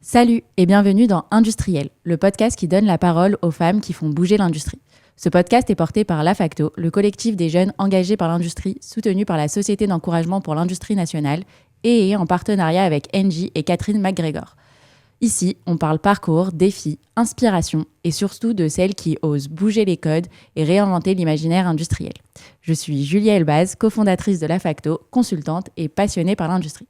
Salut et bienvenue dans Industriel, le podcast qui donne la parole aux femmes qui font bouger l'industrie. Ce podcast est porté par La Facto, le collectif des jeunes engagés par l'industrie, soutenu par la Société d'encouragement pour l'industrie nationale et en partenariat avec Engie et Catherine McGregor. Ici, on parle parcours, défis, inspiration et surtout de celles qui osent bouger les codes et réinventer l'imaginaire industriel. Je suis Julia Elbaz, cofondatrice de La Facto, consultante et passionnée par l'industrie.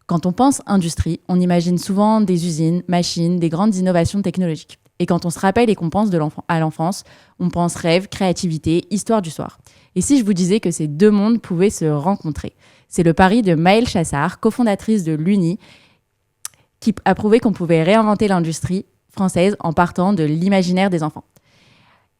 Quand on pense industrie, on imagine souvent des usines, machines, des grandes innovations technologiques. Et quand on se rappelle et qu'on pense à l'enfance, on pense rêve, créativité, histoire du soir. Et si je vous disais que ces deux mondes pouvaient se rencontrer? C'est le pari de Maëlle Chassard, cofondatrice de l'Uni, qui a prouvé qu'on pouvait réinventer l'industrie française en partant de l'imaginaire des enfants.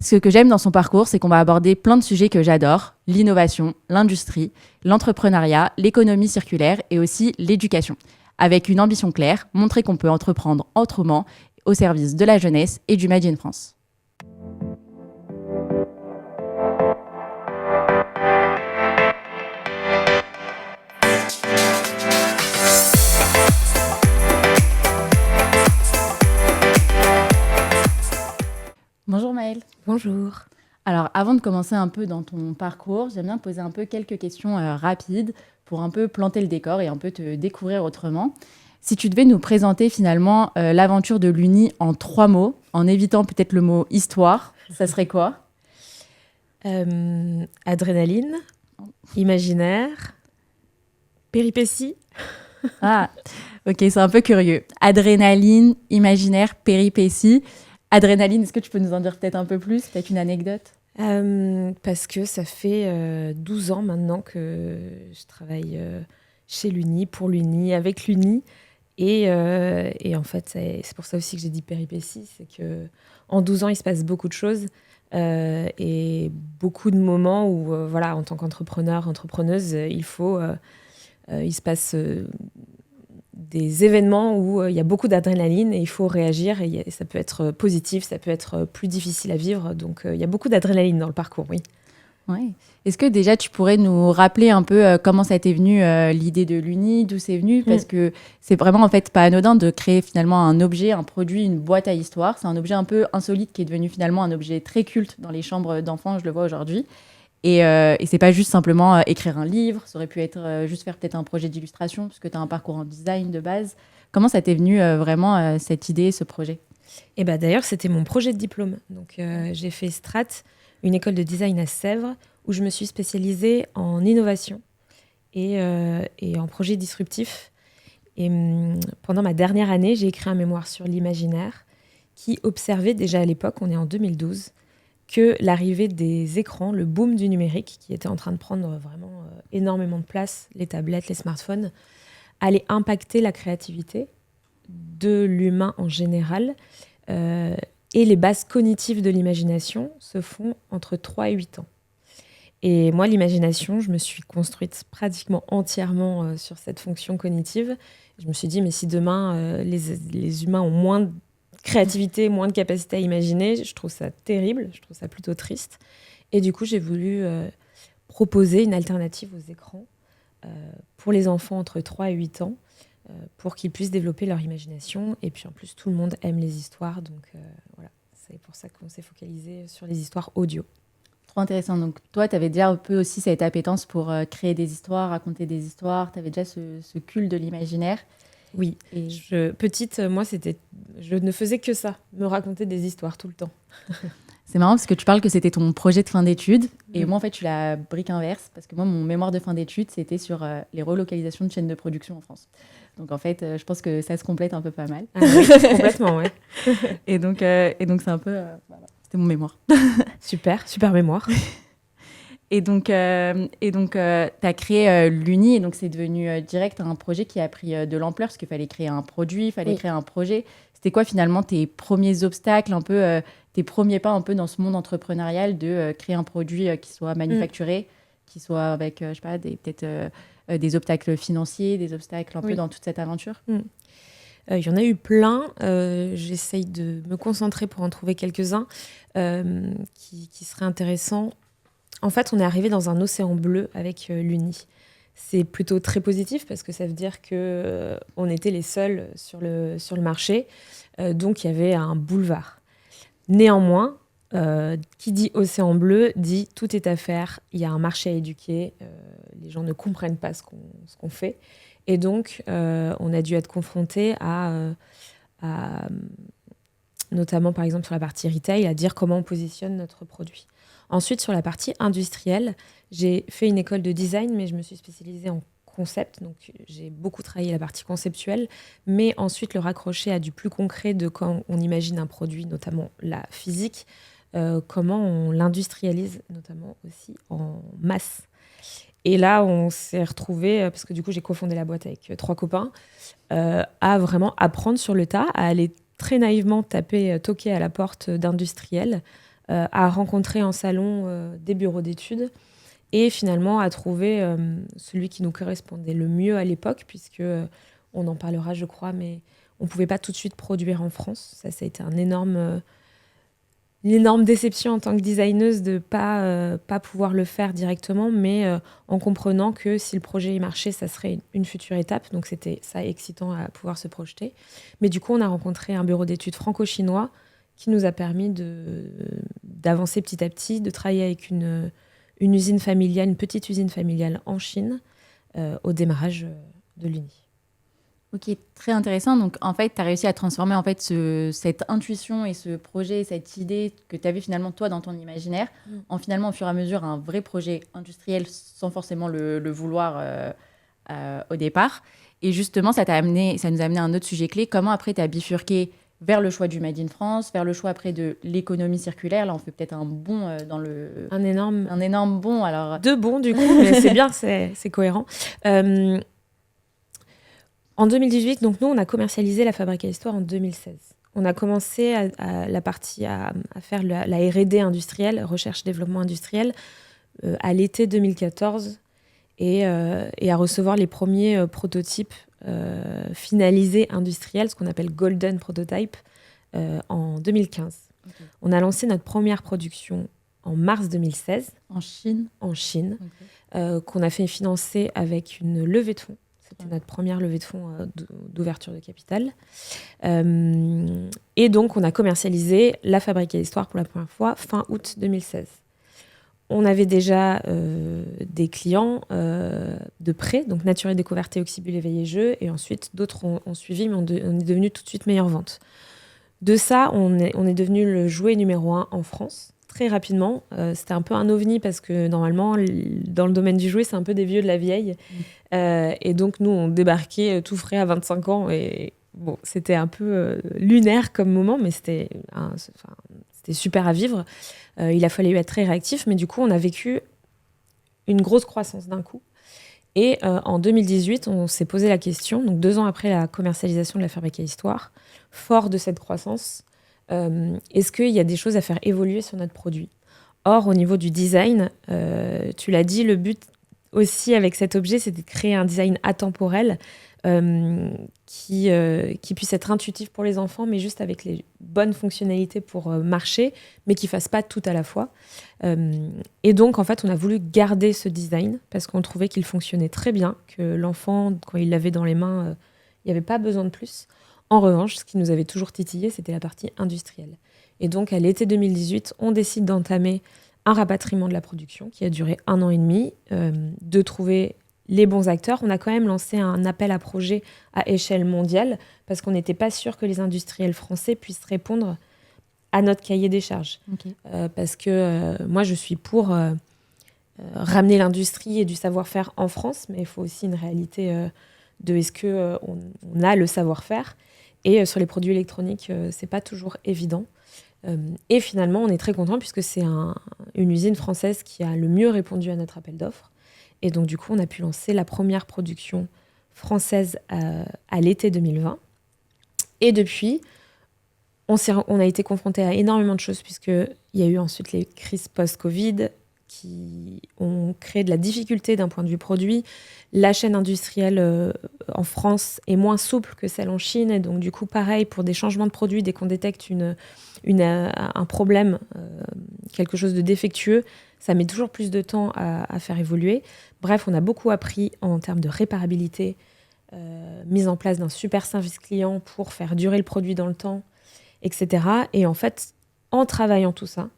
Ce que j'aime dans son parcours, c'est qu'on va aborder plein de sujets que j'adore, l'innovation, l'industrie, l'entrepreneuriat, l'économie circulaire et aussi l'éducation. Avec une ambition claire, montrer qu'on peut entreprendre autrement au service de la jeunesse et du Made in France. Bonjour Maëlle. Bonjour. Alors, avant de commencer un peu dans ton parcours, j'aime bien poser un peu quelques questions rapides pour un peu planter le décor et un peu te découvrir autrement. Si tu devais nous présenter finalement l'aventure de l'Uni en 3 mots, en évitant peut-être le mot histoire, ça serait quoi? Adrénaline, imaginaire, péripéties. Ah, ok, c'est un peu curieux. Adrénaline, imaginaire, péripéties. Adrénaline, est-ce que tu peux nous en dire peut-être un peu plus, peut-être une anecdote? Parce que ça fait 12 ans maintenant que je travaille chez l'Uni, pour l'Uni, avec l'Uni. Et en fait, c'est pour ça aussi que j'ai dit péripéties. C'est qu'en 12 ans, il se passe beaucoup de choses et beaucoup de moments où, voilà, en tant qu'entrepreneur, entrepreneuse, il se passe des événements où il y a beaucoup d'adrénaline et il faut réagir. Et ça peut être positif, ça peut être plus difficile à vivre. Donc, il y a beaucoup d'adrénaline dans le parcours, oui. Ouais. Est-ce que déjà tu pourrais nous rappeler un peu comment ça t'est venu l'idée de l'Uni, d'où c'est venu? Parce que c'est vraiment en fait pas anodin de créer finalement un objet, un produit, une boîte à histoire. C'est un objet un peu insolite qui est devenu finalement un objet très culte dans les chambres d'enfants, je le vois aujourd'hui. Et c'est pas juste simplement écrire un livre, ça aurait pu être juste faire peut-être un projet d'illustration, puisque tu as un parcours en design de base. Comment ça t'est venu vraiment cette idée, ce projet? Et bah, d'ailleurs, c'était mon projet de diplôme. Donc, j'ai fait Strat, une école de design à Sèvres, où je me suis spécialisée en innovation et en projet disruptif. Et pendant ma dernière année, j'ai écrit un mémoire sur l'imaginaire qui observait déjà à l'époque, on est en 2012, que l'arrivée des écrans, le boom du numérique, qui était en train de prendre vraiment énormément de place, les tablettes, les smartphones, allait impacter la créativité de l'humain en général. Et les bases cognitives de l'imagination se font entre 3 et 8 ans. Et moi, l'imagination, je me suis construite pratiquement entièrement sur cette fonction cognitive. Je me suis dit, mais si demain, les humains ont moins de créativité, moins de capacité à imaginer, je trouve ça terrible, je trouve ça plutôt triste. Et du coup, j'ai voulu proposer une alternative aux écrans pour les enfants entre 3 et 8 ans, pour qu'ils puissent développer leur imagination. Et puis en plus, tout le monde aime les histoires, donc voilà, c'est pour ça qu'on s'est focalisé sur les histoires audio. Trop intéressant. Donc toi, tu avais déjà un peu aussi cette appétence pour créer des histoires, raconter des histoires. Tu avais déjà ce culte de l'imaginaire. Oui, et petite, moi, je ne faisais que ça, me raconter des histoires tout le temps. C'est marrant parce que tu parles que c'était ton projet de fin d'études. Et moi, en fait, je suis la brique inverse. Parce que moi, mon mémoire de fin d'études, c'était sur les relocalisations de chaînes de production en France. Donc, en fait, je pense que ça se complète un peu pas mal. Ah, oui, complètement, ouais. et donc, c'est un peu... voilà, c'était mon mémoire. Super mémoire. Et donc, tu as créé l'Uni. Et donc, c'est devenu direct un projet qui a pris de l'ampleur. Parce qu'il fallait créer un produit, il fallait créer un projet. C'était quoi, finalement, tes premiers obstacles, un peu... tes premiers pas un peu dans ce monde entrepreneurial de créer un produit qui soit manufacturé, qui soit avec, je sais pas, peut-être des obstacles financiers, des obstacles un peu dans toute cette aventure? Il y en a eu plein. J'essaye de me concentrer pour en trouver quelques-uns qui seraient intéressants. En fait, on est arrivé dans un océan bleu avec l'Uni. c'est plutôt très positif parce que ça veut dire qu'on était les seuls sur le marché. Donc, il y avait un boulevard. Néanmoins, qui dit océan bleu dit tout est à faire, il y a un marché à éduquer, les gens ne comprennent pas ce qu'on fait. Et donc, on a dû être confrontés à notamment par exemple sur la partie retail, à dire comment on positionne notre produit. Ensuite, sur la partie industrielle, j'ai fait une école de design, mais je me suis spécialisée en concept, donc j'ai beaucoup travaillé la partie conceptuelle, mais ensuite le raccrocher à du plus concret de quand on imagine un produit, notamment la physique, comment on l'industrialise, notamment aussi en masse. Et là, on s'est retrouvés, parce que du coup, j'ai cofondé la boîte avec 3 copains, à vraiment apprendre sur le tas, à aller très naïvement toquer à la porte d'industriels, à rencontrer en salon des bureaux d'études et finalement à trouver celui qui nous correspondait le mieux à l'époque, puisque on en parlera, je crois, mais on ne pouvait pas tout de suite produire en France. Ça a été une énorme déception en tant que designeuse de pas pouvoir le faire directement, mais en comprenant que si le projet marchait, ça serait une future étape. Donc c'était ça excitant à pouvoir se projeter. Mais du coup, on a rencontré un bureau d'études franco-chinois qui nous a permis d'avancer petit à petit, de travailler avec une usine familiale, une petite usine familiale en Chine, au démarrage de l'Uni. Ok, très intéressant. Donc, en fait, tu as réussi à transformer en fait, cette intuition et ce projet, cette idée que tu avais finalement, toi, dans ton imaginaire, en finalement, au fur et à mesure, un vrai projet industriel sans forcément le vouloir au départ. Et justement, ça nous a amené à un autre sujet clé. Comment, après, tu as bifurqué vers le choix du Made in France, vers le choix, après, de l'économie circulaire. Là, on fait peut-être un bond dans le... Un énorme bond, alors... 2 bonds, du coup, mais c'est bien, c'est cohérent. En 2018, donc nous, on a commercialisé la Fabrique à Histoire en 2016. On a commencé à faire la R&D industrielle, recherche-développement industriel, à l'été 2014 et à recevoir les premiers prototypes finalisés industriels, ce qu'on appelle Golden Prototype, en 2015. Okay. On a lancé notre première production en mars 2016. En Chine. Okay. Qu'on a fait financer avec une levée de fonds. C'était notre première levée de fonds d'ouverture de capital. Et donc, on a commercialisé la Fabrique à Histoire pour la première fois fin août 2016. On avait déjà des clients de près, donc Nature et Découverte et Oxybul Éveillé Jeux, et ensuite d'autres ont suivi, mais on est devenu tout de suite meilleure vente. De ça, on est devenu le jouet numéro 1 en France. Très rapidement. C'était un peu un ovni parce que normalement, dans le domaine du jouet, c'est un peu des vieux de la vieille. Et donc, nous, on débarquait tout frais à 25 ans. Et bon, c'était un peu lunaire comme moment, mais c'était super à vivre. Il a fallu être très réactif, mais du coup, on a vécu une grosse croissance d'un coup. Et en 2018, on s'est posé la question, donc 2 ans après la commercialisation de la Fabrique à Histoire, fort de cette croissance, est-ce qu'il y a des choses à faire évoluer sur notre produit ? Or, au niveau du design, tu l'as dit, le but aussi avec cet objet, c'était de créer un design atemporel qui puisse être intuitif pour les enfants, mais juste avec les bonnes fonctionnalités pour marcher, mais qui ne fasse pas tout à la fois. Et donc, en fait, on a voulu garder ce design parce qu'on trouvait qu'il fonctionnait très bien, que l'enfant, quand il l'avait dans les mains, il n'y avait pas besoin de plus. En revanche, ce qui nous avait toujours titillé, c'était la partie industrielle. Et donc, à l'été 2018, on décide d'entamer un rapatriement de la production qui a duré 1 an et demi, de trouver les bons acteurs. On a quand même lancé un appel à projet à échelle mondiale parce qu'on n'était pas sûr que les industriels français puissent répondre à notre cahier des charges. Okay. Parce que moi, je suis pour ramener l'industrie et du savoir-faire en France, mais il faut aussi une réalité de est-ce qu'on a le savoir-faire. Et sur les produits électroniques, c'est pas toujours évident. Et finalement, on est très content puisque c'est une usine française qui a le mieux répondu à notre appel d'offres. Et donc, du coup, on a pu lancer la première production française à l'été 2020. Et depuis, on a été confronté à énormément de choses puisqu'il y a eu ensuite les crises post-Covid qui ont créé de la difficulté d'un point de vue produit. La chaîne industrielle en France est moins souple que celle en Chine. Et donc, du coup, pareil, pour des changements de produits, dès qu'on détecte un problème quelque chose de défectueux, ça met toujours plus de temps à faire évoluer. Bref, on a beaucoup appris en termes de réparabilité, mise en place d'un super service client pour faire durer le produit dans le temps, etc. Et en fait, en travaillant tout ça,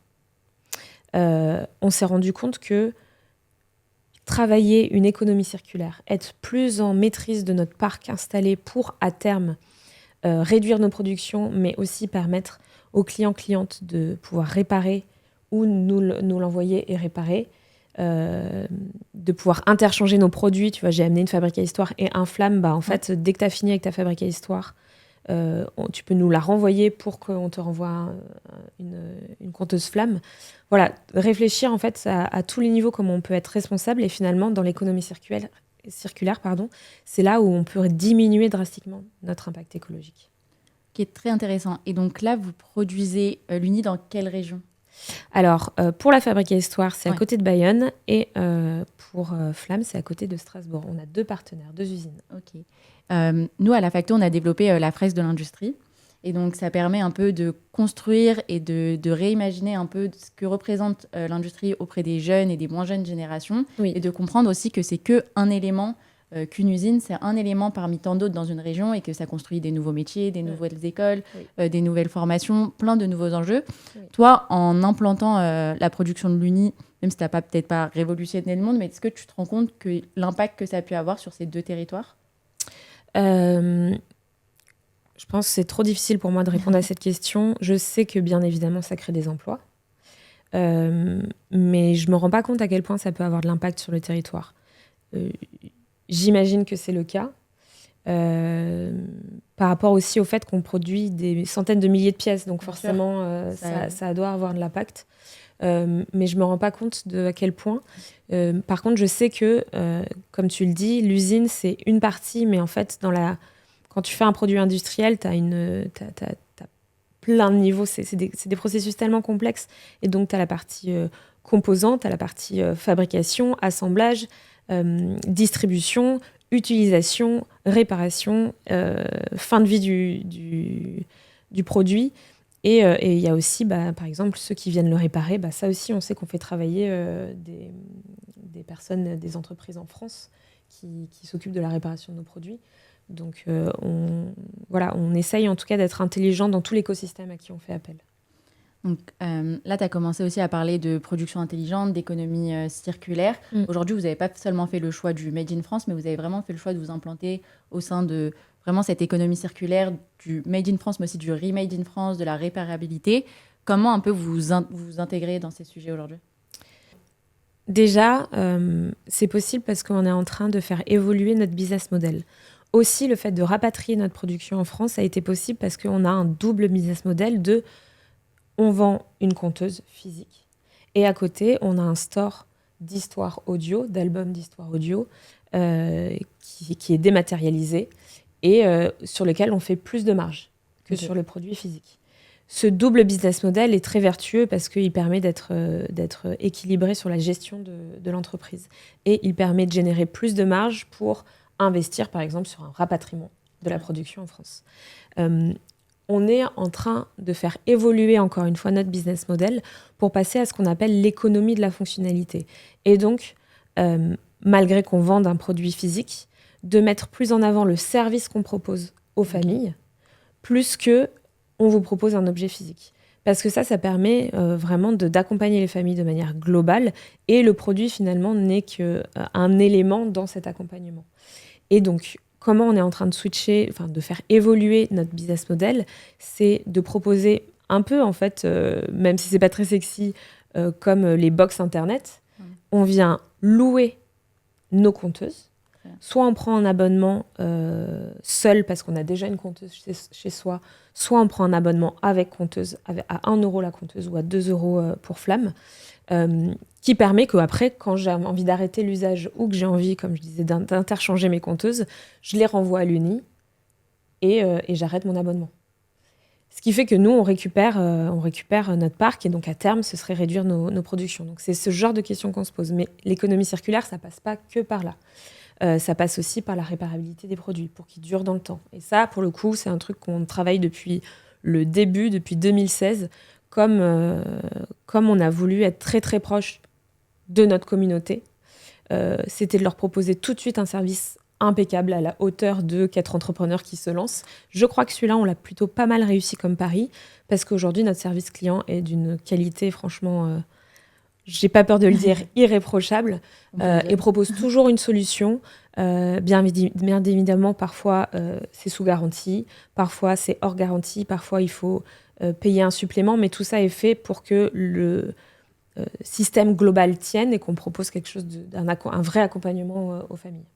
on s'est rendu compte que travailler une économie circulaire, être plus en maîtrise de notre parc installé pour, à terme, réduire nos productions, mais aussi permettre aux clients-clientes de pouvoir réparer ou nous l'envoyer et réparer, de pouvoir interchanger nos produits. Tu vois, j'ai amené une fabrique à histoire et un flamme. En fait, dès que tu as fini avec ta fabrique à histoire, tu peux nous la renvoyer pour qu'on te renvoie une conteuse flamme. Voilà, réfléchir en fait à tous les niveaux, comment on peut être responsable. Et finalement, dans l'économie circulaire, c'est là où on peut diminuer drastiquement notre impact écologique. Qui est très intéressant. Et donc là, vous produisez l'Uni dans quelle région ? Alors, pour la fabrique à histoire, c'est à côté de Bayonne. Et pour Flamme, c'est à côté de Strasbourg. On a 2 partenaires, 2 usines. Ok. Nous, à la Facto, on a développé la fresque de l'industrie. Et donc, ça permet un peu de construire et de réimaginer un peu ce que représente l'industrie auprès des jeunes et des moins jeunes générations. Oui. Et de comprendre aussi que c'est qu'un élément, qu'une usine, c'est un élément parmi tant d'autres dans une région et que ça construit des nouveaux métiers, des nouvelles écoles, des nouvelles formations, plein de nouveaux enjeux. Oui. Toi, en implantant la production de l'Uni, même si tu n'as peut-être pas révolutionné le monde, mais est-ce que tu te rends compte que l'impact que ça a pu avoir sur ces 2 territoires ? Je pense que c'est trop difficile pour moi de répondre à cette question. Je sais que, bien évidemment, ça crée des emplois. Mais je ne me rends pas compte à quel point ça peut avoir de l'impact sur le territoire. J'imagine que c'est le cas. Par rapport aussi au fait qu'on produit des centaines de milliers de pièces. Donc forcément, ça doit avoir de l'impact. Mais je ne me rends pas compte à quel point. Par contre, je sais que, comme tu le dis, l'usine, c'est une partie. Mais en fait, quand tu fais un produit industriel, tu as plein de niveaux. C'est des processus tellement complexes. Et donc, tu as la partie composante, tu as la partie fabrication, assemblage, distribution, utilisation, réparation, fin de vie du produit. Et il y a aussi, par exemple, ceux qui viennent le réparer. Ça aussi, on sait qu'on fait travailler des personnes, des entreprises en France qui s'occupent de la réparation de nos produits. Donc, on essaye en tout cas d'être intelligent dans tout l'écosystème à qui on fait appel. Donc là, tu as commencé aussi à parler de production intelligente, d'économie circulaire. Aujourd'hui, vous n'avez pas seulement fait le choix du Made in France, mais vous avez vraiment fait le choix de vous implanter au sein de vraiment cette économie circulaire, du Made in France, mais aussi du Remade in France, de la réparabilité. Comment un peu vous intégrez dans ces sujets aujourd'hui ? Déjà, c'est possible parce qu'on est en train de faire évoluer notre business model. Aussi, le fait de rapatrier notre production en France a été possible parce qu'on a un double business model de on vend une conteuse physique et à côté, on a un store d'histoire audio, d'albums d'histoire audio qui est dématérialisé et sur lequel on fait plus de marge que sur le produit physique. Ce double business model est très vertueux parce qu'il permet d'être équilibré sur la gestion de l'entreprise et il permet de générer plus de marge pour investir, par exemple, sur un rapatriement de la production en France. On est en train de faire évoluer, encore une fois, notre business model pour passer à ce qu'on appelle l'économie de la fonctionnalité. Et donc, malgré qu'on vende un produit physique, de mettre plus en avant le service qu'on propose aux familles, plus que on vous propose un objet physique. Parce que ça permet vraiment d'accompagner les familles de manière globale et le produit, finalement, n'est qu'un élément dans cet accompagnement. Et donc, comment on est en train de switcher, de faire évoluer notre business model, c'est de proposer un peu, en fait, même si c'est pas très sexy, comme les box internet, on vient louer nos compteuses. Soit on prend un abonnement seul parce qu'on a déjà une compteuse chez soi, soit on prend un abonnement avec compteuse, à 1 € la compteuse ou à 2 € pour Flamme, qui permet qu'après, quand j'ai envie d'arrêter l'usage ou que j'ai envie, comme je disais, d'interchanger mes compteuses, je les renvoie à l'Uni et j'arrête mon abonnement. Ce qui fait que nous, on récupère notre parc et donc à terme, ce serait réduire nos productions. Donc c'est ce genre de questions qu'on se pose. Mais l'économie circulaire, ça passe pas que par là. Ça passe aussi par la réparabilité des produits pour qu'ils durent dans le temps. Et ça, pour le coup, c'est un truc qu'on travaille depuis le début, depuis 2016, comme on a voulu être très très proche de notre communauté, c'était de leur proposer tout de suite un service impeccable à la hauteur de 4 entrepreneurs qui se lancent. Je crois que celui-là, on l'a plutôt pas mal réussi comme pari, parce qu'aujourd'hui, notre service client est d'une qualité, franchement, j'ai pas peur de le dire, irréprochable, et propose toujours une solution. Bien évidemment, parfois, c'est sous garantie, parfois, c'est hors garantie, parfois, il faut payer un supplément, mais tout ça est fait pour que le système global tienne et qu'on propose quelque chose un vrai accompagnement aux familles.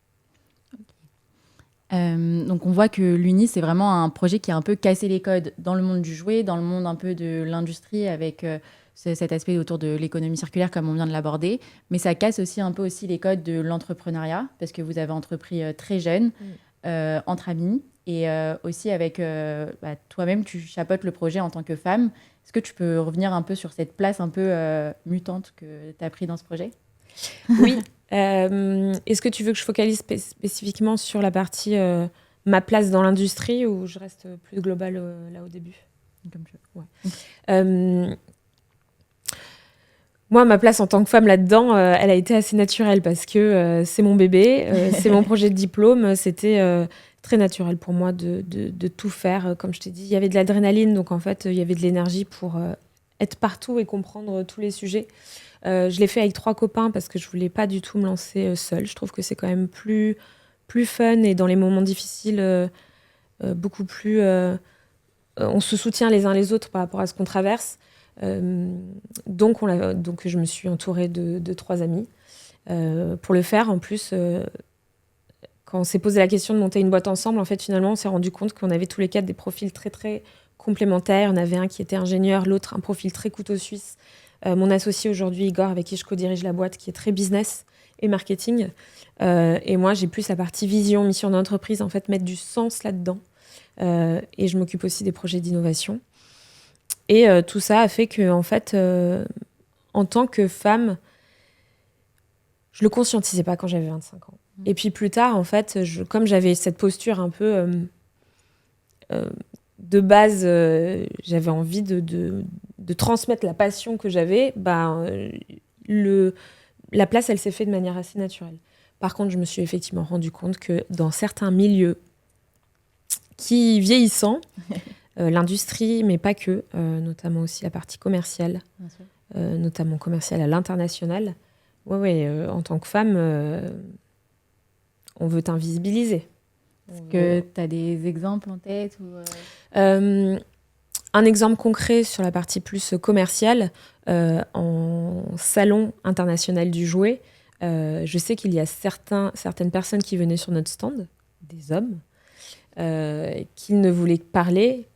Donc on voit que l'Uni, c'est vraiment un projet qui a un peu cassé les codes dans le monde du jouet, dans le monde un peu de l'industrie, avec cet aspect autour de l'économie circulaire comme on vient de l'aborder. Mais ça casse aussi un peu aussi les codes de l'entrepreneuriat, parce que vous avez entrepris très jeune, entre amis, et aussi avec toi-même, tu chapeautes le projet en tant que femme. Est-ce que tu peux revenir un peu sur cette place un peu mutante que tu as pris dans ce projet ? Oui. Est-ce que tu veux que je focalise spécifiquement sur la partie ma place dans l'industrie ou je reste plus globale là au début ? Comme tu veux. Ouais. Moi, ma place en tant que femme là-dedans, elle a été assez naturelle parce que c'est mon bébé, c'est mon projet de diplôme. C'était très naturel pour moi de tout faire. Comme je t'ai dit, il y avait de l'adrénaline, donc en fait, il y avait de l'énergie pour être partout et comprendre tous les sujets. Je l'ai fait avec 3 copains parce que je voulais pas du tout me lancer seule. Je trouve que c'est quand même plus fun et dans les moments difficiles, beaucoup plus... on se soutient les uns les autres par rapport à ce qu'on traverse. Donc je me suis entourée de 3 amis pour le faire. En plus, quand on s'est posé la question de monter une boîte ensemble, en fait, finalement, on s'est rendu compte qu'on avait tous les 4 des profils très, très complémentaires. Il y en avait un qui était ingénieur, l'autre un profil très couteau suisse. Mon associé aujourd'hui, Igor, avec qui je co-dirige la boîte, qui est très business et marketing. Et moi, j'ai plus la partie vision, mission d'entreprise, en fait, mettre du sens là-dedans. Et je m'occupe aussi des projets d'innovation. Et tout ça a fait que, en fait, en tant que femme, je le conscientisais pas quand j'avais 25 ans. Et puis plus tard, en fait, comme j'avais cette posture un peu de base, j'avais envie de transmettre la passion que j'avais, la place, elle s'est faite de manière assez naturelle. Par contre, je me suis effectivement rendu compte que dans certains milieux qui vieillissant, l'industrie, mais pas que, notamment aussi la partie commerciale, notamment commerciale à l'international, en tant que femme, on veut t'invisibiliser. Est-ce que tu as des exemples en tête ou un exemple concret sur la partie plus commerciale, en salon international du jouet, je sais qu'il y a certaines personnes qui venaient sur notre stand, des hommes, qui voulaient parler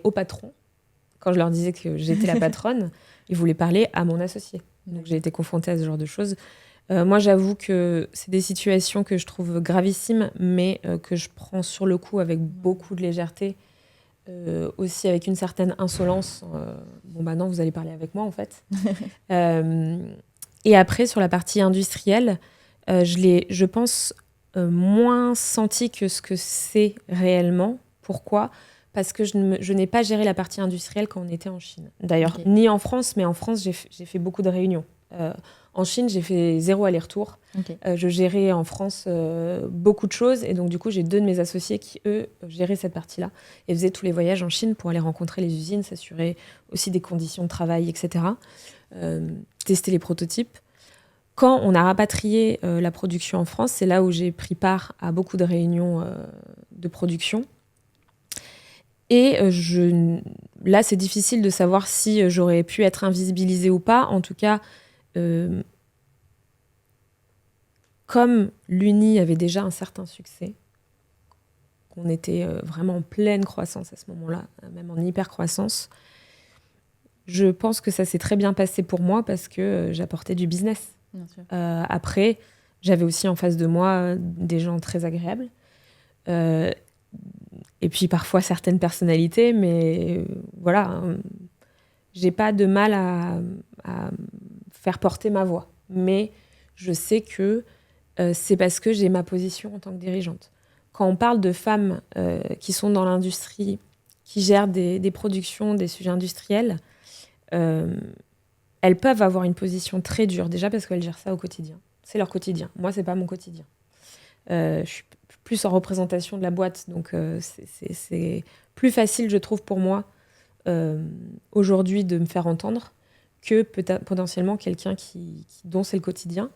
au patron. Quand je leur disais que j'étais la patronne, ils voulaient parler à mon associé. Donc j'ai été confrontée à ce genre de choses. Moi, j'avoue que c'est des situations que je trouve gravissimes, mais que je prends sur le coup avec beaucoup de légèreté, aussi avec une certaine insolence. Non, vous allez parler avec moi, en fait. Et après, sur la partie industrielle, je pense, moins senti que ce que c'est réellement. Pourquoi ? Parce que je n'ai pas géré la partie industrielle quand on était en Chine. D'ailleurs, ni en France, mais en France, j'ai fait beaucoup de réunions. En Chine, j'ai fait 0 aller-retour. Je gérais en France beaucoup de choses. Et donc, du coup, j'ai 2 de mes associés qui, eux, géraient cette partie-là et faisaient tous les voyages en Chine pour aller rencontrer les usines, s'assurer aussi des conditions de travail, etc. Tester les prototypes. Quand on a rapatrié la production en France, c'est là où j'ai pris part à beaucoup de réunions de production. Et là, c'est difficile de savoir si j'aurais pu être invisibilisée ou pas. En tout cas, comme l'Uni avait déjà un certain succès, qu'on était vraiment en pleine croissance à ce moment-là, même en hyper-croissance, je pense que ça s'est très bien passé pour moi parce que j'apportais du business. Bien sûr. Après, j'avais aussi en face de moi des gens très agréables. Et puis parfois certaines personnalités, mais voilà, j'ai pas de mal à faire porter ma voix. Mais je sais que c'est parce que j'ai ma position en tant que dirigeante. Quand on parle de femmes qui sont dans l'industrie qui gèrent des productions, des sujets industriels, elles peuvent avoir une position très dure, déjà parce qu'elles gèrent ça au quotidien. C'est leur quotidien. Moi, c'est pas mon quotidien. Je suis plus en représentation de la boîte, donc c'est plus facile, je trouve, pour moi, aujourd'hui, de me faire entendre que potentiellement quelqu'un dont c'est le quotidien.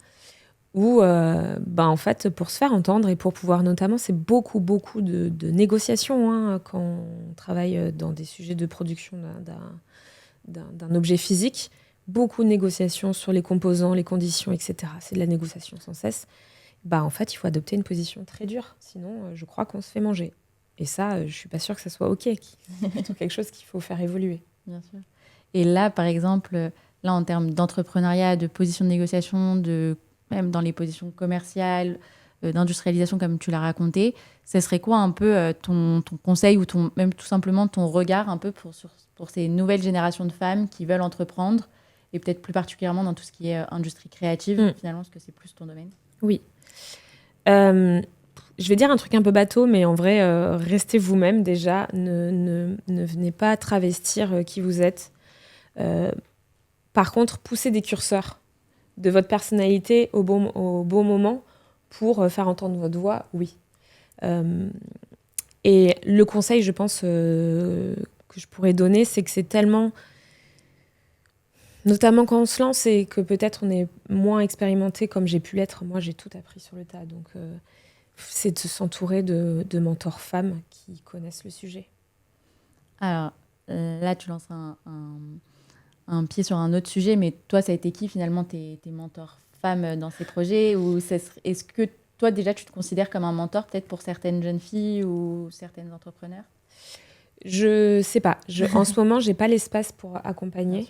Où, en fait, pour se faire entendre et pour pouvoir notamment, c'est beaucoup de négociations quand on travaille dans des sujets de production d'un objet physique. Beaucoup de négociations sur les composants, les conditions, etc. C'est de la négociation sans cesse. En fait, il faut adopter une position très dure. Sinon, je crois qu'on se fait manger. Et ça, je suis pas sûre que ça soit OK. C'est plutôt quelque chose qu'il faut faire évoluer. Bien sûr. Et là, par exemple, en termes d'entrepreneuriat, de position de négociation, même dans les positions commerciales, d'industrialisation, comme tu l'as raconté, ce serait quoi un peu ton conseil ou même tout simplement ton regard un peu pour ces nouvelles générations de femmes qui veulent entreprendre et peut-être plus particulièrement dans tout ce qui est industrie créative, finalement, parce que c'est plus ton domaine? Oui. Je vais dire un truc un peu bateau, mais en vrai, restez vous-même déjà. Ne venez pas travestir qui vous êtes. Par contre, poussez des curseurs de votre personnalité au bon moment pour faire entendre votre voix, oui. Et le conseil, je pense, que je pourrais donner, c'est que c'est tellement... Notamment quand on se lance et que peut-être on est moins expérimenté comme j'ai pu l'être. Moi, j'ai tout appris sur le tas. Donc, c'est de s'entourer de mentors femmes qui connaissent le sujet. Alors, là, tu lances un pied sur un autre sujet, mais toi, ça a été qui finalement tes mentors femmes dans ces projets? Ou est-ce que toi, déjà, tu te considères comme un mentor peut-être pour certaines jeunes filles ou certaines entrepreneurs? Je sais pas. En ce moment, j'ai pas l'espace pour accompagner.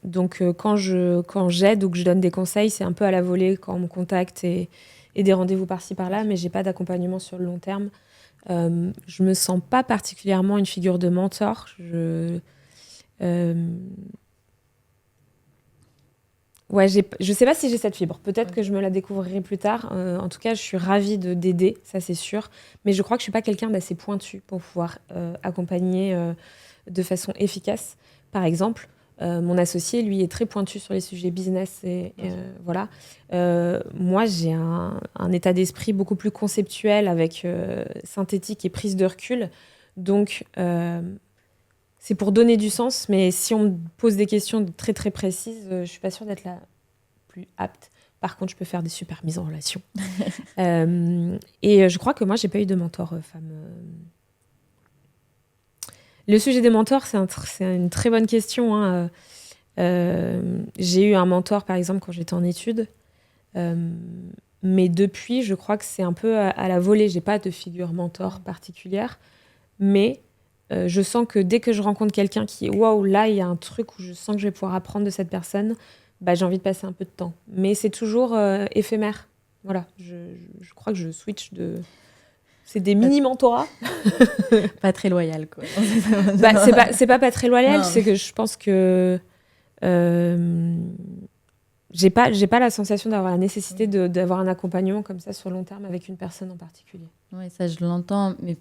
Donc, quand j'aide ou que je donne des conseils, c'est un peu à la volée quand on me contacte et des rendez-vous par-ci par-là, mais j'ai pas d'accompagnement sur le long terme. Je me sens pas particulièrement une figure de mentor. Je sais pas si j'ai cette fibre. Peut-être que je me la découvrirai plus tard. En tout cas, je suis ravie d'aider, ça c'est sûr. Mais je crois que je suis pas quelqu'un d'assez pointu pour pouvoir accompagner de façon efficace. Par exemple, mon associé, lui, est très pointu sur les sujets business. Voilà. Moi, j'ai un état d'esprit beaucoup plus conceptuel avec synthétique et prise de recul. Donc, c'est pour donner du sens. Mais si on me pose des questions très, très précises, je ne suis pas sûre d'être la plus apte. Par contre, je peux faire des super mises en relation. Et je crois que moi, je n'ai pas eu de mentor femme. Le sujet des mentors, c'est une très bonne question. Hein. J'ai eu un mentor, par exemple, quand j'étais en études. Mais depuis, je crois que c'est un peu à la volée. Je n'ai pas de figure mentor particulière. Mais je sens que dès que je rencontre quelqu'un qui est « Waouh, là, il y a un truc où je sens que je vais pouvoir apprendre de cette personne », j'ai envie de passer un peu de temps. Mais c'est toujours éphémère. Voilà, je crois que je switch de... C'est des mini-mentorats. Pas très loyal, quoi. C'est pas très loyal, non. C'est que je pense que j'ai pas la sensation d'avoir la nécessité d'avoir un accompagnement comme ça sur long terme avec une personne en particulier. Oui, ça je l'entends, mais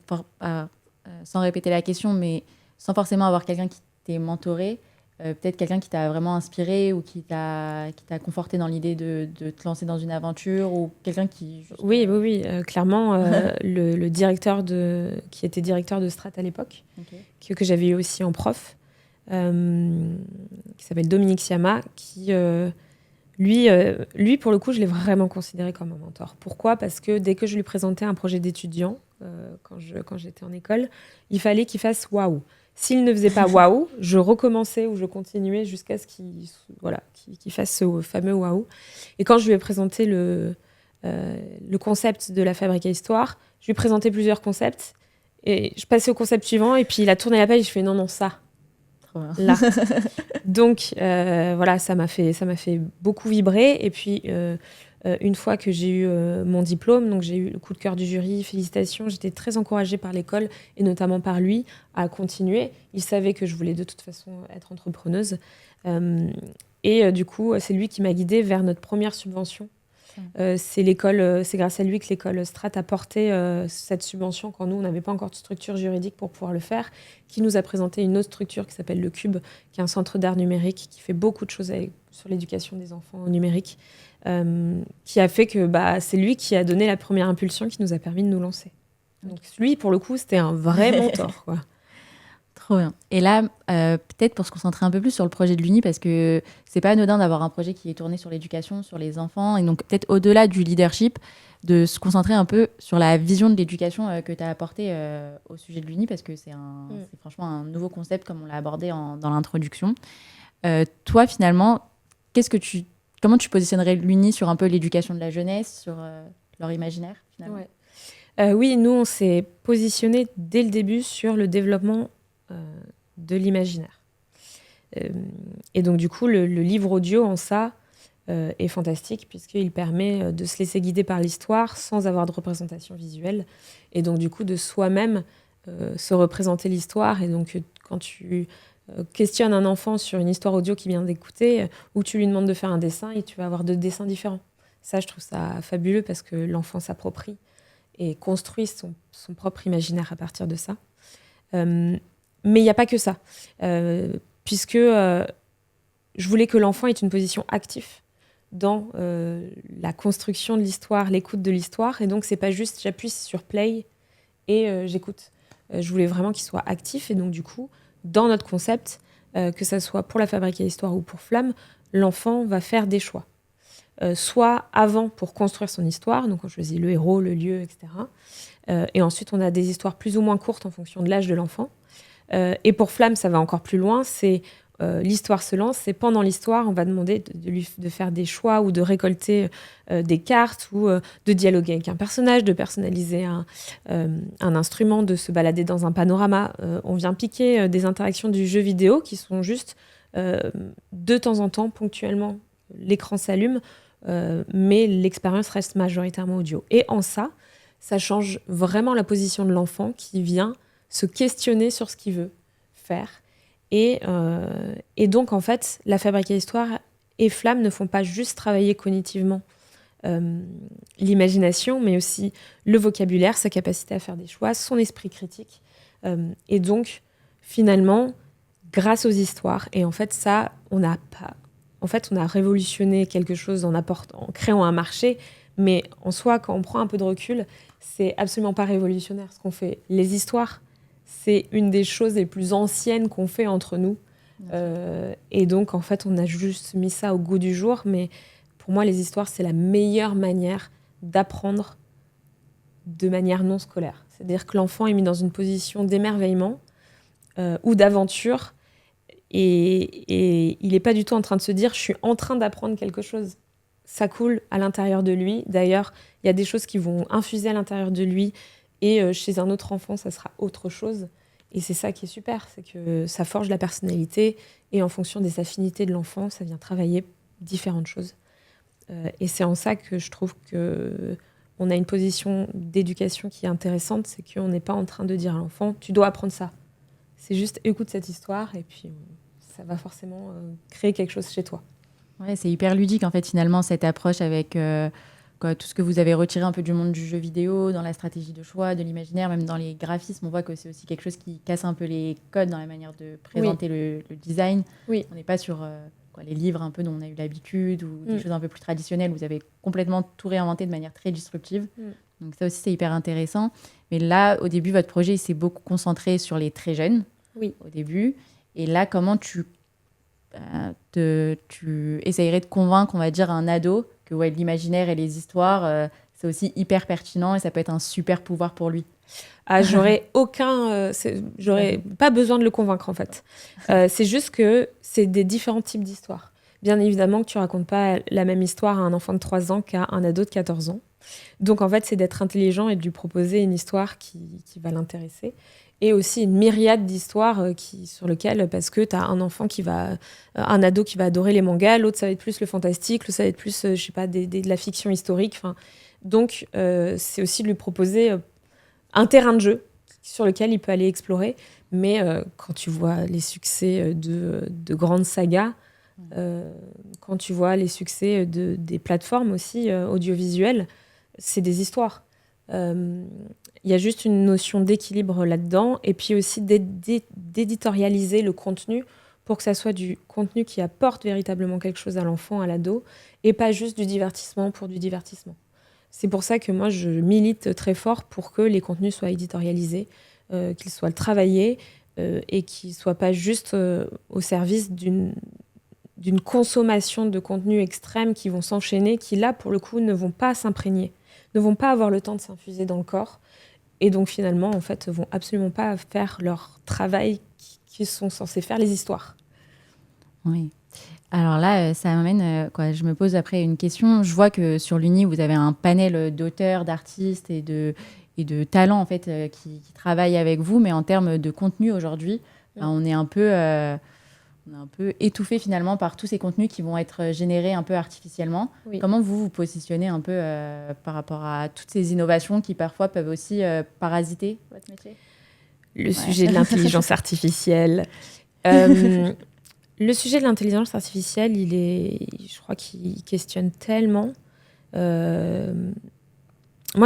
sans répéter la question, mais sans forcément avoir quelqu'un qui t'ait mentoré, peut-être quelqu'un qui t'a vraiment inspiré ou qui t'a conforté dans l'idée de te lancer dans une aventure, ou quelqu'un qui... Oui, clairement, le directeur qui était directeur de Strat à l'époque, okay. que j'avais eu aussi en prof, qui s'appelle Dominique Siama, qui, lui, pour le coup, je l'ai vraiment considéré comme un mentor. Pourquoi ? Parce que dès que je lui présentais un projet d'étudiant, quand j'étais en école, il fallait qu'il fasse « waouh ». S'il ne faisait pas « waouh », je recommençais ou je continuais jusqu'à ce qu'il fasse ce fameux « waouh ». Et quand je lui ai présenté le concept de la fabrique à histoire, je lui ai présenté plusieurs concepts et je passais au concept suivant et puis il a tourné la page et je fais « non, ça ». Là. Donc, voilà, ça m'a fait beaucoup vibrer. Et puis, une fois que j'ai eu mon diplôme, donc j'ai eu le coup de cœur du jury, félicitations, j'étais très encouragée par l'école et notamment par lui à continuer. Il savait que je voulais de toute façon être entrepreneuse. Et du coup, c'est lui qui m'a guidée vers notre première subvention C'est grâce à lui que l'école Strat a porté cette subvention quand nous, on n'avait pas encore de structure juridique pour pouvoir le faire, qui nous a présenté une autre structure qui s'appelle le Cube, qui est un centre d'art numérique qui fait beaucoup de choses sur l'éducation des enfants au numérique, qui a fait que c'est lui qui a donné la première impulsion qui nous a permis de nous lancer. Donc lui, pour le coup, c'était un vrai mentor, quoi. Trop bien. Et là, peut-être pour se concentrer un peu plus sur le projet de l'Uni, parce que c'est pas anodin d'avoir un projet qui est tourné sur l'éducation, sur les enfants, et donc peut-être au-delà du leadership, de se concentrer un peu sur la vision de l'éducation que tu as apportée au sujet de l'Uni, parce que c'est franchement un nouveau concept, comme on l'a abordé dans l'introduction. Toi, finalement, comment tu positionnerais l'Uni sur un peu l'éducation de la jeunesse, sur leur imaginaire, finalement? Oui, nous, on s'est positionné dès le début sur le développement de l'imaginaire. Et donc, du coup, le livre audio en ça est fantastique puisqu'il permet de se laisser guider par l'histoire sans avoir de représentation visuelle. Et donc, du coup, de soi-même se représenter l'histoire. Et donc, quand tu questionnes un enfant sur une histoire audio qu'il vient d'écouter, ou tu lui demandes de faire un dessin et tu vas avoir 2 dessins différents. Ça, je trouve ça fabuleux parce que l'enfant s'approprie et construit son propre imaginaire à partir de ça. Mais il n'y a pas que ça, puisque je voulais que l'enfant ait une position active dans la construction de l'histoire, l'écoute de l'histoire. Et donc, c'est pas juste j'appuie sur play et j'écoute. Je voulais vraiment qu'il soit actif. Et donc, du coup, dans notre concept, que ça soit pour la Fabrique à l'Histoire ou pour Flamme, l'enfant va faire des choix. Soit avant pour construire son histoire, donc on choisit le héros, le lieu, etc. Et ensuite, on a des histoires plus ou moins courtes en fonction de l'âge de l'enfant. Et pour Flamme, ça va encore plus loin, c'est l'histoire se lance, c'est pendant l'histoire, on va demander de faire des choix ou de récolter des cartes ou de dialoguer avec un personnage, de personnaliser un instrument, de se balader dans un panorama. On vient piquer des interactions du jeu vidéo qui sont juste de temps en temps, ponctuellement, l'écran s'allume, mais l'expérience reste majoritairement audio. Et en ça change vraiment la position de l'enfant qui vient se questionner sur ce qu'il veut faire. Et donc, en fait, la Fabrique à l'Histoire et Flamme ne font pas juste travailler cognitivement l'imagination, mais aussi le vocabulaire, sa capacité à faire des choix, son esprit critique. Et donc, finalement, grâce aux histoires, et en fait, ça, on a révolutionné quelque chose en créant un marché, mais en soi, quand on prend un peu de recul, c'est absolument pas révolutionnaire ce qu'on fait. Les histoires, c'est une des choses les plus anciennes qu'on fait entre nous. Et donc, en fait, on a juste mis ça au goût du jour. Mais pour moi, les histoires, c'est la meilleure manière d'apprendre de manière non scolaire. C'est-à-dire que l'enfant est mis dans une position d'émerveillement ou d'aventure. Et il n'est pas du tout en train de se dire « je suis en train d'apprendre quelque chose ». Ça coule à l'intérieur de lui. D'ailleurs, il y a des choses qui vont infuser à l'intérieur de lui. Et chez un autre enfant, ça sera autre chose. Et c'est ça qui est super, c'est que ça forge la personnalité. Et en fonction des affinités de l'enfant, ça vient travailler différentes choses. Et c'est en ça que je trouve qu'on a une position d'éducation qui est intéressante. C'est qu'on n'est pas en train de dire à l'enfant « tu dois apprendre ça ». C'est juste écoute cette histoire et puis ça va forcément créer quelque chose chez toi. Ouais, c'est hyper ludique en fait finalement cette approche avec tout ce que vous avez retiré un peu du monde du jeu vidéo, dans la stratégie de choix, de l'imaginaire, même dans les graphismes. On voit que c'est aussi quelque chose qui casse un peu les codes dans la manière de présenter le design. Oui. On n'est pas sur les livres un peu dont on a eu l'habitude ou des choses un peu plus traditionnelles. Vous avez complètement tout réinventé de manière très disruptive. Donc ça aussi, c'est hyper intéressant. Mais là, au début, votre projet il s'est beaucoup concentré sur les très jeunes au début. Et là, comment tu essayerais de convaincre, on va dire, un ado que l'imaginaire et les histoires, c'est aussi hyper pertinent et ça peut être un super pouvoir pour lui? J'aurais pas besoin de le convaincre, en fait. C'est juste que c'est des différents types d'histoires. Bien évidemment que tu racontes pas la même histoire à un enfant de 3 ans qu'à un ado de 14 ans. Donc, en fait, c'est d'être intelligent et de lui proposer une histoire qui va l'intéresser. Et aussi une myriade d'histoires sur lesquelles, parce que tu as un ado qui va adorer les mangas, l'autre ça va être plus le fantastique, l'autre ça va être plus, de la fiction historique. Donc, c'est aussi de lui proposer un terrain de jeu sur lequel il peut aller explorer. Mais quand tu vois les succès de grandes sagas, Quand tu vois les succès des plateformes aussi audiovisuelles, c'est des histoires. Il y a juste une notion d'équilibre là-dedans, et puis aussi d'éditorialiser le contenu pour que ça soit du contenu qui apporte véritablement quelque chose à l'enfant, à l'ado, et pas juste du divertissement pour du divertissement. C'est pour ça que moi, je milite très fort pour que les contenus soient éditorialisés, qu'ils soient travaillés, et qu'ils ne soient pas juste au service d'une consommation de contenus extrêmes qui vont s'enchaîner, qui là, pour le coup, ne vont pas s'imprégner, ne vont pas avoir le temps de s'infuser dans le corps, et donc finalement, en fait, vont absolument pas faire leur travail qui sont censés faire les histoires. Oui. Alors là, ça m'amène, je me pose après une question. Je vois que sur l'Uni, vous avez un panel d'auteurs, d'artistes et de talents en fait, qui travaillent avec vous, mais en termes de contenu aujourd'hui, on est un peu étouffé finalement par tous ces contenus qui vont être générés un peu artificiellement. Oui. Comment vous positionnez un peu par rapport à toutes ces innovations qui parfois peuvent aussi parasiter votre métier ? Le sujet de l'intelligence artificielle. Le sujet de l'intelligence artificielle, je crois qu'il questionne tellement. Moi,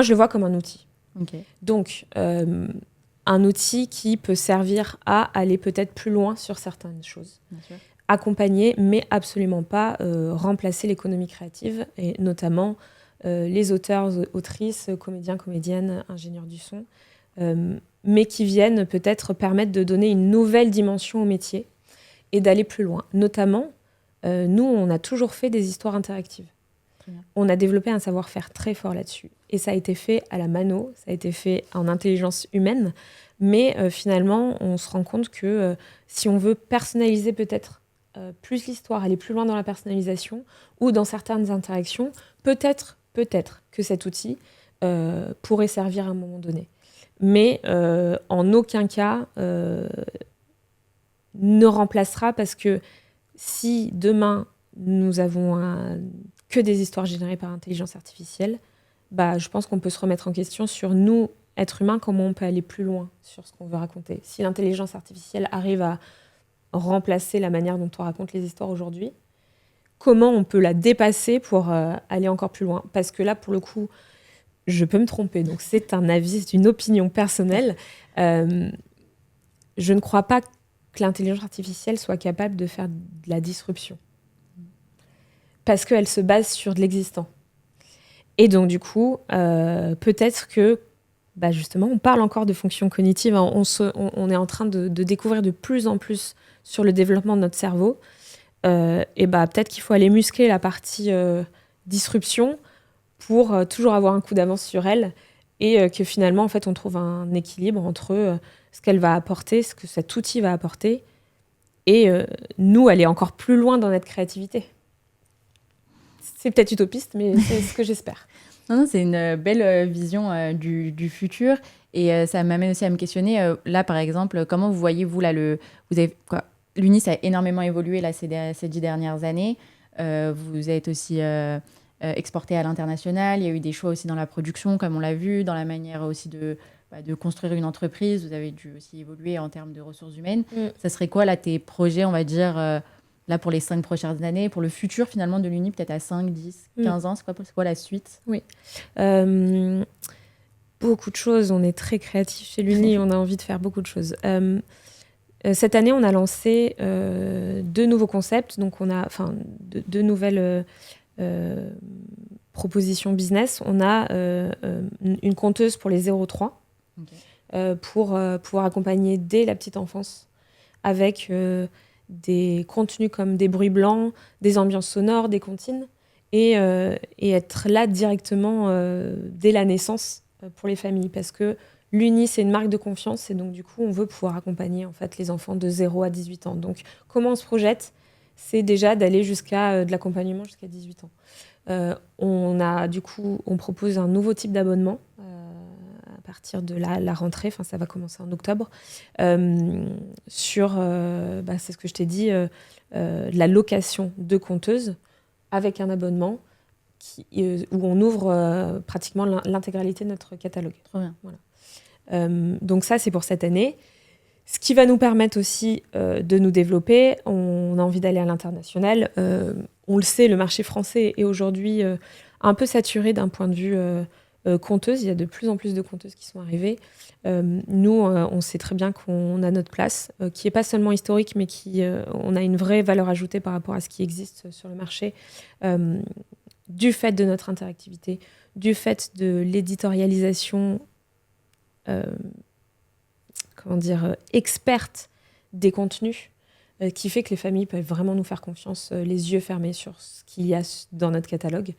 je le vois comme un outil. Okay. Donc, un outil qui peut servir à aller peut-être plus loin sur certaines choses. Accompagner, mais absolument pas remplacer l'économie créative, et notamment les auteurs, autrices, comédiens, comédiennes, ingénieurs du son, mais qui viennent peut-être permettre de donner une nouvelle dimension au métier et d'aller plus loin. Notamment, nous, on a toujours fait des histoires interactives. On a développé un savoir-faire très fort là-dessus. Et ça a été fait à la mano, ça a été fait en intelligence humaine. Mais finalement, on se rend compte que si on veut personnaliser peut-être plus l'histoire, aller plus loin dans la personnalisation ou dans certaines interactions, peut-être que cet outil pourrait servir à un moment donné. Mais en aucun cas ne remplacera, parce que si demain nous avons que des histoires générées par intelligence artificielle, je pense qu'on peut se remettre en question sur nous, êtres humains, comment on peut aller plus loin sur ce qu'on veut raconter. Si l'intelligence artificielle arrive à remplacer la manière dont on raconte les histoires aujourd'hui, comment on peut la dépasser pour aller encore plus loin ? Parce que là, pour le coup, je peux me tromper, donc c'est un avis, c'est une opinion personnelle. Je ne crois pas que l'intelligence artificielle soit capable de faire de la disruption. Parce qu'elle se base sur de l'existant. Et donc, du coup, peut-être que, justement, on parle encore de fonctions cognitives. On est en train de découvrir de plus en plus sur le développement de notre cerveau. Et peut-être qu'il faut aller muscler la partie disruption pour toujours avoir un coup d'avance sur elle. Et que finalement, en fait, on trouve un équilibre entre ce qu'elle va apporter, ce que cet outil va apporter, et nous, aller encore plus loin dans notre créativité. C'est peut-être utopiste, mais c'est ce que j'espère. Non, c'est une belle vision du futur. Et ça m'amène aussi à me questionner, là, par exemple, comment vous voyez-vous, là, l'Uni, ça a énormément évolué là, ces 10 dernières années. Vous êtes aussi exporté à l'international. Il y a eu des choix aussi dans la production, comme on l'a vu, dans la manière aussi de construire une entreprise. Vous avez dû aussi évoluer en termes de ressources humaines. Ça serait quoi, là, tes projets, on va dire... là, pour les 5 prochaines années, pour le futur, finalement, de l'Uni, peut-être à 5, 10, 15 ans, c'est quoi la suite ? Oui. Beaucoup de choses. On est très créatifs chez l'Uni. On a envie de faire beaucoup de choses. Cette année, on a lancé 2 nouveaux concepts. Donc, on a deux nouvelles propositions business. On a une conteuse pour les 0-3 pour pouvoir accompagner dès la petite enfance avec... des contenus comme des bruits blancs, des ambiances sonores, des comptines, et être là directement dès la naissance pour les familles. Parce que l'Uni, c'est une marque de confiance, et donc du coup, on veut pouvoir accompagner en fait, les enfants de 0 à 18 ans. Donc, comment on se projette ? C'est déjà d'aller jusqu'à de l'accompagnement jusqu'à 18 ans. On propose un nouveau type d'abonnement à partir de la rentrée, ça va commencer en octobre, sur, c'est ce que je t'ai dit, la location de conteuses avec un abonnement où on ouvre pratiquement l'intégralité de notre catalogue. Trop bien. Voilà. Donc ça, c'est pour cette année. Ce qui va nous permettre aussi de nous développer. On a envie d'aller à l'international. On le sait, le marché français est aujourd'hui un peu saturé d'un point de vue conteuse. Il y a de plus en plus de conteuses qui sont arrivées. Nous, on sait très bien qu'on a notre place, qui n'est pas seulement historique, mais on a une vraie valeur ajoutée par rapport à ce qui existe sur le marché, du fait de notre interactivité, du fait de l'éditorialisation experte des contenus, qui fait que les familles peuvent vraiment nous faire confiance, les yeux fermés sur ce qu'il y a dans notre catalogue.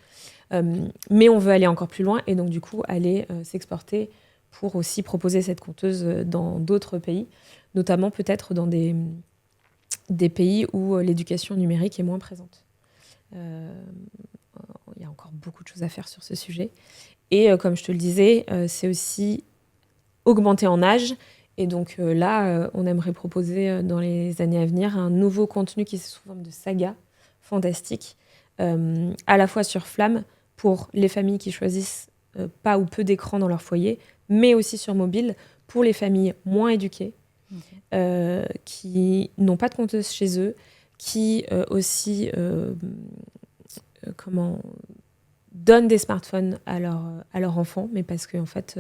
Mais on veut aller encore plus loin et donc du coup aller s'exporter pour aussi proposer cette conteuse dans d'autres pays, notamment peut-être dans des pays où l'éducation numérique est moins présente. Il y a encore beaucoup de choses à faire sur ce sujet. Et comme je te le disais, c'est aussi augmenter en âge. Et donc là, on aimerait proposer dans les années à venir un nouveau contenu qui est sous forme de saga fantastique, à la fois sur Flamme pour les familles qui choisissent pas ou peu d'écran dans leur foyer, mais aussi sur mobile pour les familles moins éduquées, qui n'ont pas de compteuse chez eux, qui aussi donnent des smartphones à leurs enfants, mais parce qu'en fait,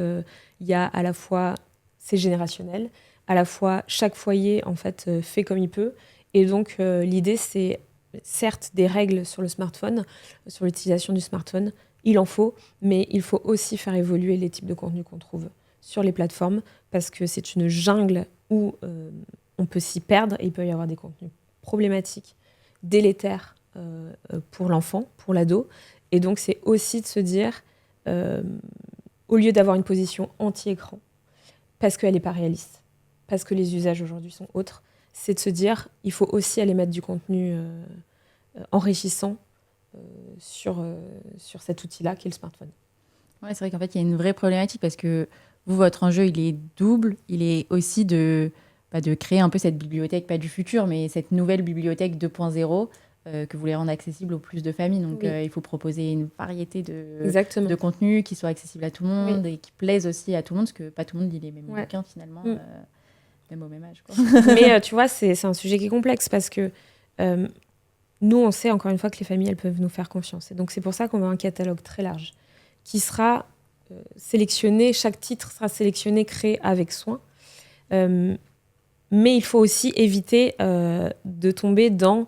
il y a à la fois, c'est générationnel, à la fois chaque foyer en fait fait comme il peut, et donc l'idée c'est certes des règles sur le smartphone, sur l'utilisation du smartphone, il en faut, mais il faut aussi faire évoluer les types de contenus qu'on trouve sur les plateformes, parce que c'est une jungle où on peut s'y perdre, et il peut y avoir des contenus problématiques, délétères pour l'enfant, pour l'ado, et donc c'est aussi de se dire, au lieu d'avoir une position anti-écran, parce qu'elle n'est pas réaliste, parce que les usages aujourd'hui sont autres, c'est de se dire, il faut aussi aller mettre du contenu enrichissant sur cet outil-là qui est le smartphone. Ouais, c'est vrai qu'en fait, il y a une vraie problématique parce que vous, votre enjeu, il est double. Il est aussi de créer un peu cette bibliothèque, pas du futur, mais cette nouvelle bibliothèque 2.0 que vous voulez rendre accessible au plus de familles. Donc, Oui. Il faut proposer une variété de contenus qui soient accessibles à tout le monde et qui plaisent aussi à tout le monde, parce que pas tout le monde lit les mêmes bouquins, finalement, même au même âge, quoi. Mais tu vois, c'est un sujet qui est complexe parce que nous, on sait encore une fois que les familles, elles peuvent nous faire confiance. Et donc, c'est pour ça qu'on a un catalogue très large qui sera sélectionné, chaque titre sera sélectionné, créé avec soin. Mais il faut aussi éviter de tomber dans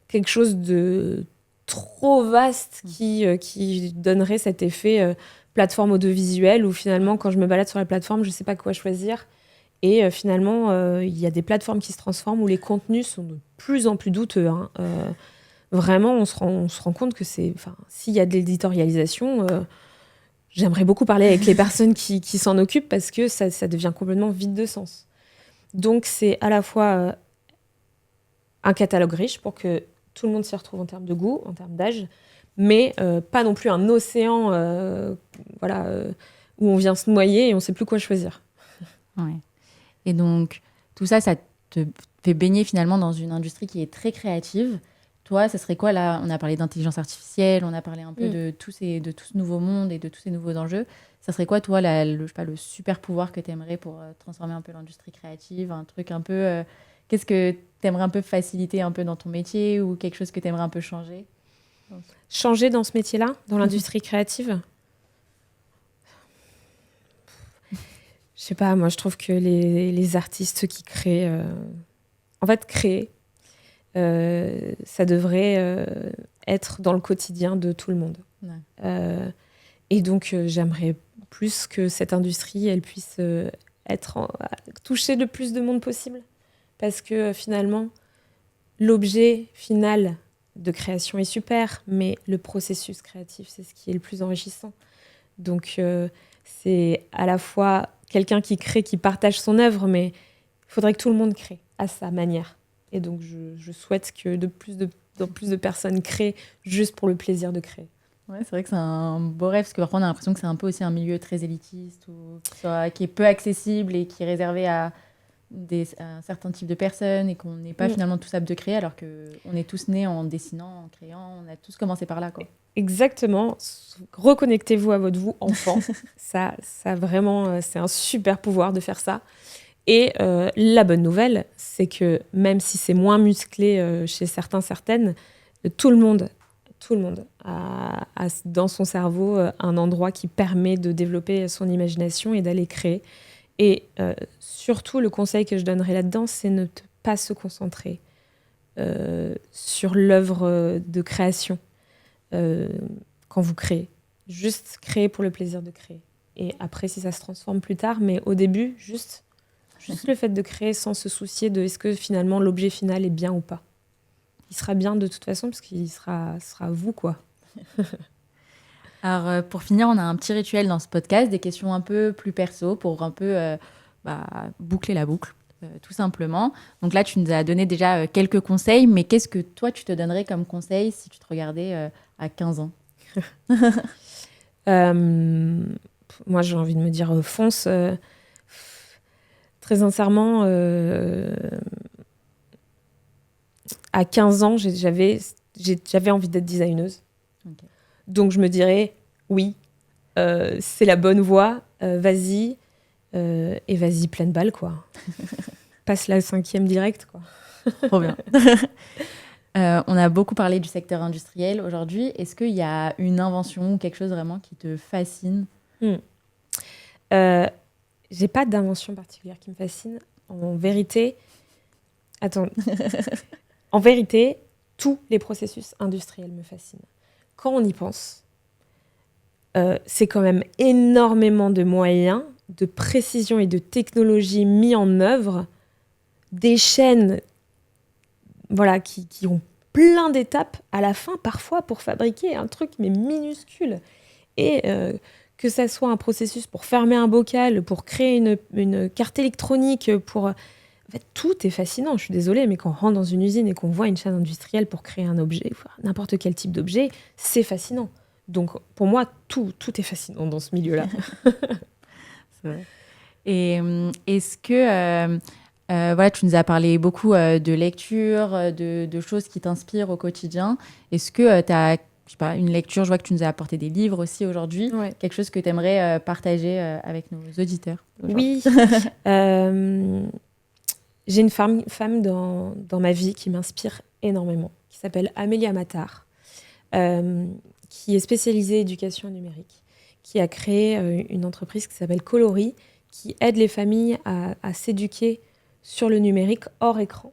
quelque chose de trop vaste qui donnerait cet effet plateforme audiovisuelle où finalement, quand je me balade sur la plateforme, je ne sais pas quoi choisir. Et finalement, il y a des plateformes qui se transforment où les contenus sont de plus en plus douteux. Vraiment, on se rend compte que s'il y a de l'éditorialisation, j'aimerais beaucoup parler avec les personnes qui s'en occupent parce que ça devient complètement vide de sens. Donc, c'est à la fois un catalogue riche pour que tout le monde s'y retrouve en termes de goût, en termes d'âge, mais pas non plus un océan où on vient se noyer et on ne sait plus quoi choisir. Ouais. Et donc, tout ça, ça te fait baigner finalement dans une industrie qui est très créative. Toi, ça serait quoi là? On a parlé d'intelligence artificielle, on a parlé un peu de tout ce nouveau monde et de tous ces nouveaux enjeux. Ça serait quoi, toi, le super pouvoir que tu aimerais pour transformer un peu l'industrie créative? Un truc un peu... qu'est-ce que tu aimerais un peu faciliter un peu dans ton métier ou quelque chose que tu aimerais un peu changer? Changer dans ce métier-là, dans l'industrie créative? Je sais pas, moi je trouve que les artistes qui créent... créer, ça devrait être dans le quotidien de tout le monde. Ouais. Et donc j'aimerais plus que cette industrie, elle puisse toucher le plus de monde possible. Parce que finalement, l'objet final de création est super, mais le processus créatif, c'est ce qui est le plus enrichissant. Donc c'est à la fois quelqu'un qui crée, qui partage son œuvre, mais il faudrait que tout le monde crée à sa manière. Et donc, je souhaite que de plus de personnes créent juste pour le plaisir de créer. Ouais, c'est vrai que c'est un beau rêve, parce que parfois, on a l'impression que c'est un peu aussi un milieu très élitiste, qui est peu accessible et qui est réservé à un certain type de personnes et qu'on n'est pas finalement tous aptes de créer, alors qu'on est tous nés en dessinant, en créant, on a tous commencé par là, quoi. Exactement. Reconnectez-vous à votre vous enfant. ça vraiment, c'est un super pouvoir de faire ça. Et la bonne nouvelle, c'est que même si c'est moins musclé chez certains, certaines, tout le monde a dans son cerveau un endroit qui permet de développer son imagination et d'aller créer. Et surtout, le conseil que je donnerais là-dedans, c'est ne pas se concentrer sur l'œuvre de création quand vous créez. Juste créer pour le plaisir de créer. Et après, si ça se transforme plus tard, mais au début, juste le fait de créer sans se soucier de est-ce que finalement l'objet final est bien ou pas. Il sera bien de toute façon parce qu'il sera vous, quoi. Alors, pour finir, on a un petit rituel dans ce podcast, des questions un peu plus perso pour un peu boucler la boucle, tout simplement. Donc là, tu nous as donné déjà quelques conseils, mais qu'est-ce que toi, tu te donnerais comme conseil si tu te regardais à 15 ans? Moi, j'ai envie de me dire fonce. Très sincèrement, à 15 ans, j'avais envie d'être designeuse. Okay. Donc, je me dirais, oui, c'est la bonne voie, vas-y, et vas-y, pleine balle, quoi. Passe la 5e direct, quoi. Trop bien. On a beaucoup parlé du secteur industriel aujourd'hui. Est-ce qu'il y a une invention ou quelque chose vraiment qui te fascine? J'ai pas d'invention particulière qui me fascine. En vérité, en vérité, tous les processus industriels me fascinent. Quand on y pense, c'est quand même énormément de moyens, de précision et de technologie mis en œuvre, des chaînes qui ont plein d'étapes à la fin, parfois, pour fabriquer un truc mais minuscule. Et que ça soit un processus pour fermer un bocal, pour créer une carte électronique, En fait, tout est fascinant. Je suis désolée, mais quand on rentre dans une usine et qu'on voit une chaîne industrielle pour créer un objet, n'importe quel type d'objet, c'est fascinant. Donc, pour moi, tout est fascinant dans ce milieu-là. C'est vrai. Et est-ce que... tu nous as parlé beaucoup de lecture, de choses qui t'inspirent au quotidien. Est-ce que tu as une lecture, je vois que tu nous as apporté des livres aussi aujourd'hui, quelque chose que tu aimerais partager avec nos auditeurs? Oui, j'ai une femme dans ma vie qui m'inspire énormément, qui s'appelle Amélia Mattar, qui est spécialisée éducation numérique, qui a créé une entreprise qui s'appelle Coloris, qui aide les familles à s'éduquer sur le numérique hors écran,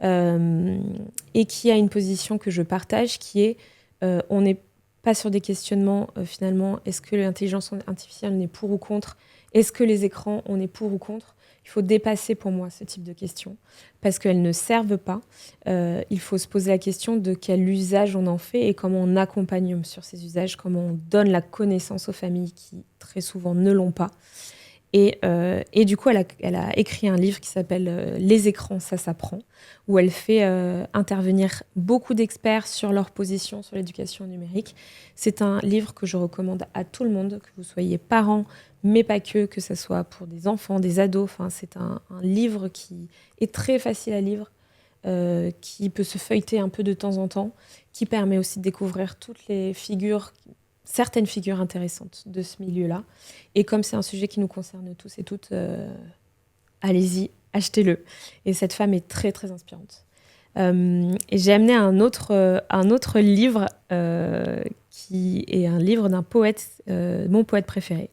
et qui a une position que je partage, qui est on n'est pas sur des questionnements finalement, est-ce que l'intelligence artificielle on est pour ou contre, est-ce que les écrans on est pour ou contre. Il faut dépasser pour moi ce type de questions parce qu'elles ne servent pas. Il faut se poser la question de quel usage on en fait et comment on accompagne sur ces usages, comment on donne la connaissance aux familles qui très souvent ne l'ont pas. Et du coup, elle a écrit un livre qui s'appelle « Les écrans, ça s'apprend », où elle fait intervenir beaucoup d'experts sur leur position sur l'éducation numérique. C'est un livre que je recommande à tout le monde, que vous soyez parents, mais pas que ce soit pour des enfants, des ados. Enfin, c'est un livre qui est très facile à lire, qui peut se feuilleter un peu de temps en temps, qui permet aussi de découvrir certaines figures intéressantes de ce milieu-là. Et comme c'est un sujet qui nous concerne tous et toutes, allez-y, achetez-le. Et cette femme est très, très inspirante. Et j'ai amené un autre livre qui est un livre d'un poète, mon poète préféré,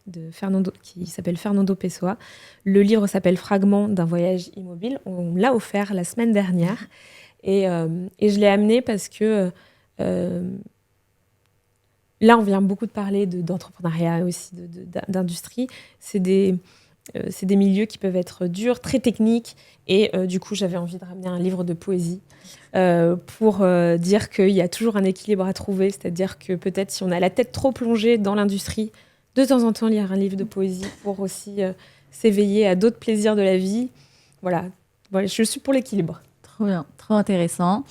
qui s'appelle Fernando Pessoa. Le livre s'appelle « Fragments d'un voyage immobile ». On me l'a offert la semaine dernière. Et je l'ai amené parce que... là, on vient beaucoup de parler d'entrepreneuriat aussi, d'industrie. C'est des milieux qui peuvent être durs, très techniques. Et du coup, j'avais envie de ramener un livre de poésie pour dire qu'il y a toujours un équilibre à trouver. C'est-à-dire que peut-être si on a la tête trop plongée dans l'industrie, de temps en temps, lire un livre de poésie pour aussi s'éveiller à d'autres plaisirs de la vie. Voilà, je suis pour l'équilibre. Trop bien, trop intéressant.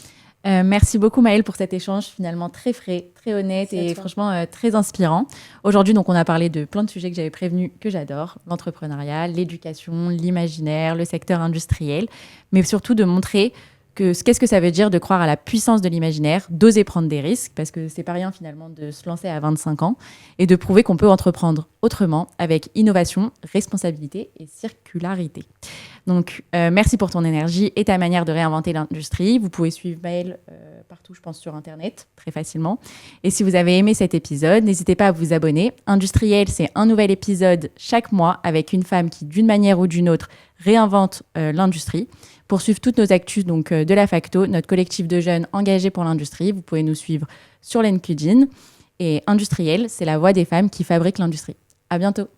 Merci beaucoup Maëlle pour cet échange finalement très frais, très honnête et franchement très inspirant. Aujourd'hui, donc, on a parlé de plein de sujets que j'avais prévenus que j'adore, l'entrepreneuriat, l'éducation, l'imaginaire, le secteur industriel, mais surtout de montrer qu'est-ce que ça veut dire de croire à la puissance de l'imaginaire, d'oser prendre des risques, parce que c'est pas rien finalement de se lancer à 25 ans et de prouver qu'on peut entreprendre autrement avec innovation, responsabilité et circularité. Donc, merci pour ton énergie et ta manière de réinventer l'industrie. Vous pouvez suivre Maëlle partout, je pense, sur Internet, très facilement. Et si vous avez aimé cet épisode, n'hésitez pas à vous abonner. Industriel, c'est un nouvel épisode chaque mois avec une femme qui, d'une manière ou d'une autre, réinvente l'industrie. Pour suivre toutes nos actus donc, de la Facto, notre collectif de jeunes engagés pour l'industrie, vous pouvez nous suivre sur LinkedIn. Et Industriel, c'est la voix des femmes qui fabriquent l'industrie. À bientôt.